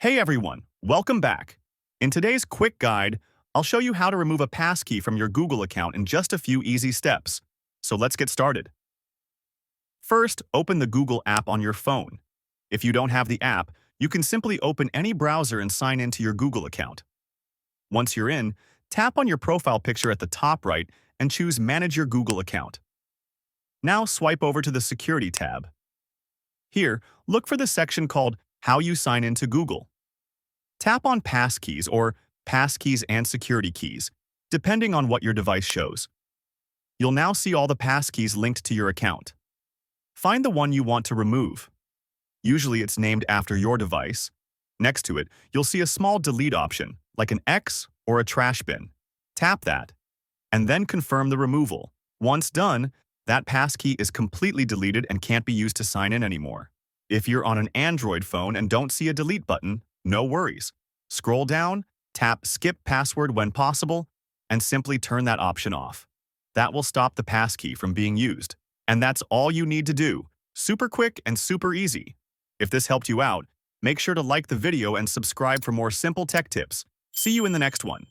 Hey everyone, welcome back. In today's quick guide, I'll show you how to remove a passkey from your Google account in just a few easy steps. So let's get started. First, open the Google app on your phone. If you don't have the app, you can simply open any browser and sign into your Google account. Once you're in, tap on your profile picture at the top right and choose Manage Your Google Account. Now swipe over to the Security tab. Here, look for the section called How You Sign Into Google. Tap on Passkeys or Passkeys and Security Keys, depending on what your device shows. You'll now see all the passkeys linked to your account. Find the one you want to remove. Usually it's named after your device. Next to it, you'll see a small delete option, like an X or a trash bin. Tap that, and then confirm the removal. Once done, that passkey is completely deleted and can't be used to sign in anymore. If you're on an Android phone and don't see a delete button, no worries. Scroll down, tap Skip Password when possible, and simply turn that option off. That will stop the passkey from being used. And that's all you need to do. Super quick and super easy. If this helped you out, make sure to like the video and subscribe for more simple tech tips. See you in the next one.